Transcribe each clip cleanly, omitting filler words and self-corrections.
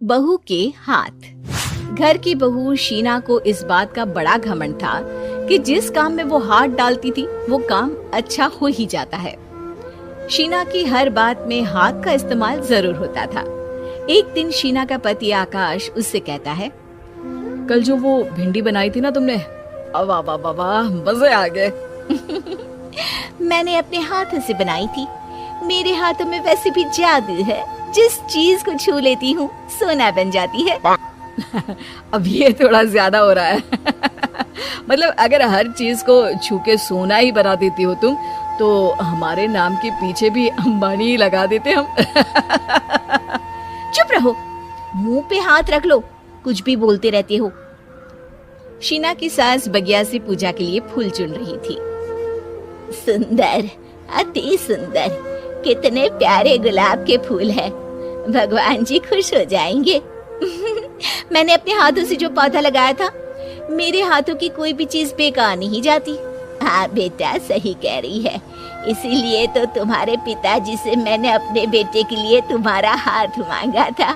बहू के हाथ। घर की बहू शीना को इस बात का बड़ा घमंड था कि जिस काम में वो हाथ डालती थी वो काम अच्छा हो ही जाता है। शीना की हर बात में हाथ का इस्तेमाल जरूर होता था। एक दिन शीना का पति आकाश उससे कहता है, कल जो वो भिंडी बनाई थी ना तुमने, वाह वाह वाह वाह, मजे आ गए। मैंने अपने हाथों से बनाई थी। मेरे हाथों में वैसे भी जादू है, जिस चीज को छू लेती हूँ सोना बन जाती है। अब ये थोड़ा ज्यादा हो रहा है। मतलब अगर हर चीज को छू के सोना ही बना देती हो तुम, तो हमारे नाम के पीछे भी अंबानी ही लगा देते हम। चुप रहो, मुंह पे हाथ रख लो, कुछ भी बोलते रहते हो। शीना की सास बगिया से पूजा के लिए फूल चुन रही थी। सुंदर, अति सुंदर, कितने प्यारे गुलाब के फूल हैं। भगवान जी खुश हो जाएंगे। मैंने अपने हाथों से जो पौधा लगाया था, मेरे हाथों की कोई भी चीज बेकार नहीं जाती। हाँ बेटा, सही कह रही है। इसीलिए तो तुम्हारे पिताजी से मैंने अपने बेटे के लिए तुम्हारा हाथ मांगा था।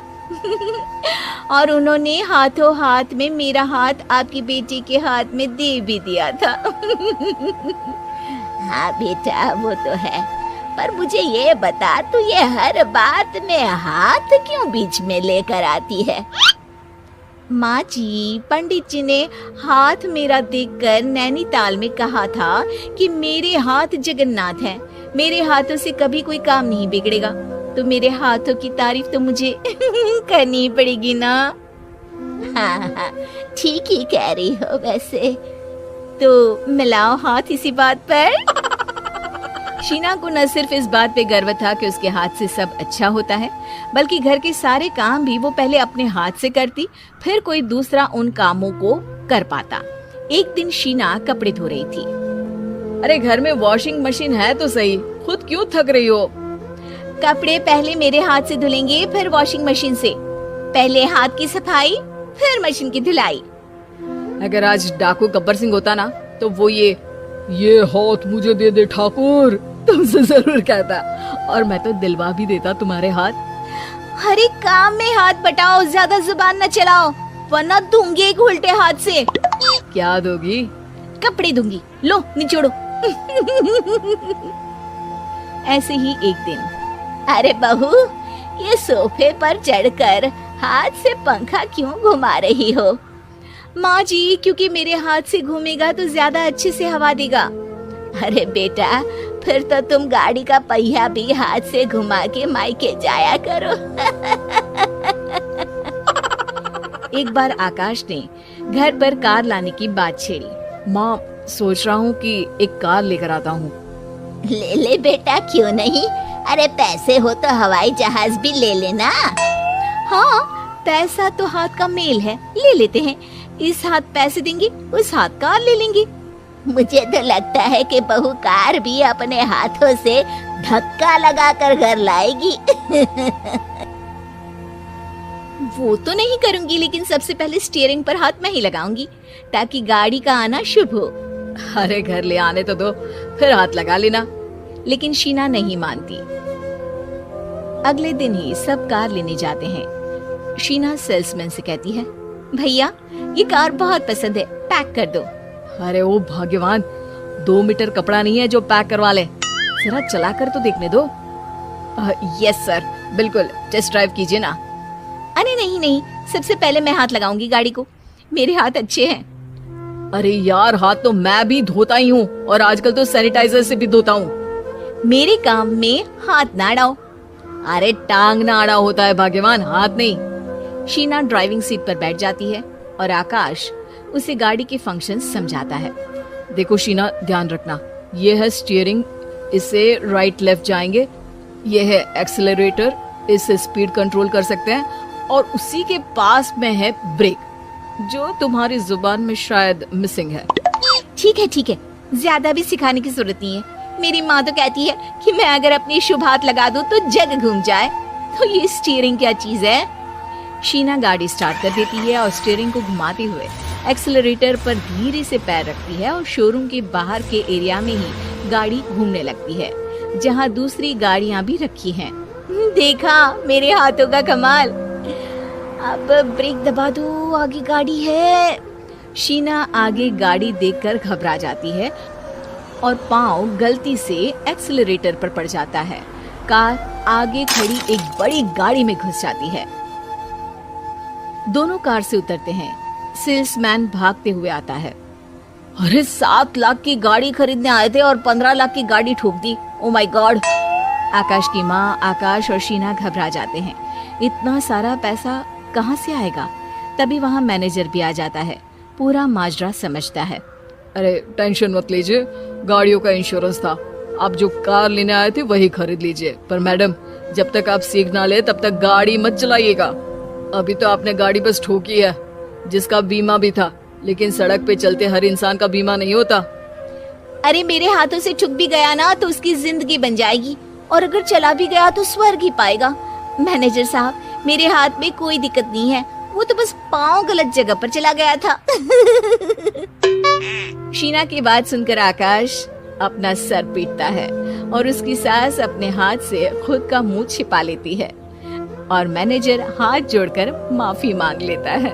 और उन्होंने हाथों हाथ में मेरा हाथ आपकी बेटी के हाथ में दे भी दिया था। हाँ बेटा, वो तो है, पर मुझे ये बता, तू ये हर बात में हाथ क्यों बीच में लेकर आती है? माँ जी, पंडित जी ने हाथ मेरा देखकर नैनीताल में कहा था कि मेरे हाथ जगन्नाथ हैं। मेरे हाथों से कभी कोई काम नहीं बिगड़ेगा, तो मेरे हाथों की तारीफ तो मुझे करनी पड़ेगी ना। हाँ, ठीक ही कह रही हो वैसे। तो मिलाओ हाथ इसी बात पर। शीना को न सिर्फ इस बात पे गर्व था कि उसके हाथ से सब अच्छा होता है, बल्कि घर के सारे काम भी वो पहले अपने हाथ से करती, फिर कोई दूसरा उन कामों को कर पाता। एक दिन शीना कपड़े धो रही थी। अरे घर में वॉशिंग मशीन है तो सही, खुद क्यों थक रही हो? कपड़े पहले मेरे हाथ से धुलेंगे, फिर वॉशिंग मशीन से। पहले हाथ की सफाई, फिर मशीन की धुलाई। अगर आज डाकू गब्बर सिंह होता ना, तो वो ये हाथ मुझे दे दे ठाकुर तुमसे जरूर कहता, और मैं तो दिलवा भी देता तुम्हारे हाथ। हर एक काम में हाथ बटाओ, ज्यादा जुबान न चलाओ, वरना दूंगी एक उल्टे हाथ से। क्या दोगी? कपड़े दूंगी, लो निचोड़ो। ऐसे ही एक दिन, अरे बहू, ये सोफे पर चढ़कर हाथ से पंखा क्यों घुमा रही हो? माँ जी, क्योंकि मेरे हाथ से घूमेगा तो ज्यादा अच्छे से हवा देगा। अरे बेटा, फिर तो तुम गाड़ी का पहिया भी हाथ से घुमा के मायके जाया करो। एक बार आकाश ने घर पर कार लाने की बात छेड़ी। माँ, सोच रहा हूँ कि एक कार लेकर आता हूँ। ले ले बेटा, क्यों नहीं? अरे पैसे हो तो हवाई जहाज भी ले लेना। हाँ, पैसा तो हाथ का मेल है, ले लेते हैं। इस हाथ पैसे देंगी, उस हाथ कार ले लेंगी। मुझे तो लगता है कि बहू कार भी अपने हाथों से धक्का लगाकर घर लाएगी। वो तो नहीं करूंगी, लेकिन सबसे पहले स्टीयरिंग पर हाथ मैं ही लगाऊंगी, ताकि गाड़ी का आना शुभ हो। अरे घर ले आने तो दो, फिर हाथ लगा लेना। लेकिन शीना नहीं मानती। अगले दिन ही सब कार लेने जाते हैं। शीना सेल्समैन से कहती है, भैया ये कार बहुत पसंद है, पैक कर दो। अरे ओ भाग्यवान, 2 मीटर कपड़ा नहीं है जो पैक करवा ले, जरा चला कर तो देखने दो। यस सर, बिल्कुल, टेस्ट ड्राइव कीजिए ना। अरे नहीं नहीं, सबसे पहले मैं हाथ लगाऊंगी गाड़ी को, मेरे हाथ अच्छे हैं। अरे यार, हाथ तो मैं भी धोता ही हूँ, और आजकल तो सैनिटाइजर से भी धोता हूँ। मेरे काम में हाथ ना अड़ाओ। अरे टांग ना अड़ा होता है भाग्यवान, हाथ नहीं। शीना ड्राइविंग सीट पर बैठ जाती है और आकाश उसे गाड़ी के फंक्शन समझाता है। देखो शीना, ध्यान रखना, ये है स्टीयरिंग, इससे राइट लेफ्ट जाएंगे। ये है एक्सेलरेटर, इससे स्पीड कंट्रोल कर सकते हैं। और उसी के पास में है ब्रेक, जो तुम्हारी जुबान में शायद मिसिंग है। ठीक है, ज्यादा भी सिखाने की जरूरत नहीं है। मेरी माँ तो कहती है कि मैं अगर अपनी शुभ हाथ लगा दूं तो जग घूम जाए, तो ये स्टीयरिंग क्या चीज है? शीना गाड़ी स्टार्ट कर देती है और स्टीयरिंग को घुमाते हुए एक्सेलरेटर पर धीरे से पैर रखती है, और शोरूम के बाहर के एरिया में ही गाड़ी घूमने लगती है, जहाँ दूसरी गाड़ियाँ भी रखी हैं। देखा मेरे हाथों का कमाल। अब ब्रेक दबा दो, आगे गाड़ी है। शीना आगे गाड़ी देखकर घबरा जाती है और पाँव गलती से एक्सीलरेटर पर पड़ जाता है। कार आगे खड़ी एक बड़ी गाड़ी में घुस जाती है। दोनों कार से उतरते हैं। सेल्समैन भागते हुए आता है। अरे 7 लाख की गाड़ी खरीदने आए थे और 15 लाख की गाड़ी ठोक दी। Oh my God. आकाश की माँ, आकाश और शीना घबरा जाते हैं। इतना सारा पैसा कहाँ से आएगा? तभी वहाँ मैनेजर भी आ जाता है। पूरा माजरा समझता है। अरे टेंशन मत लीजिए, गाड़ियों का इंश्योरेंस था, आप जो कार लेने आए थे वही खरीद लीजिए। पर मैडम, जब तक आप सीख ना ले तब तक गाड़ी मत चलाइएगा। अभी तो आपने गाड़ी बस ठोकी है, जिसका बीमा भी था, लेकिन सड़क पे चलते हर इंसान का बीमा नहीं होता। अरे मेरे हाथों से चुक भी गया ना तो उसकी जिंदगी बन जाएगी, और अगर चला भी गया तो स्वर्ग ही पाएगा। मैनेजर साहब, मेरे हाथ में कोई दिक्कत नहीं है, वो तो बस पाँव गलत जगह पर चला गया था। शीना की बात सुनकर आकाश अपना सर पीटता है और उसकी सास अपने हाथ से खुद का मुंह छिपा लेती है और मैनेजर हाथ जोड़कर माफी मांग लेता है।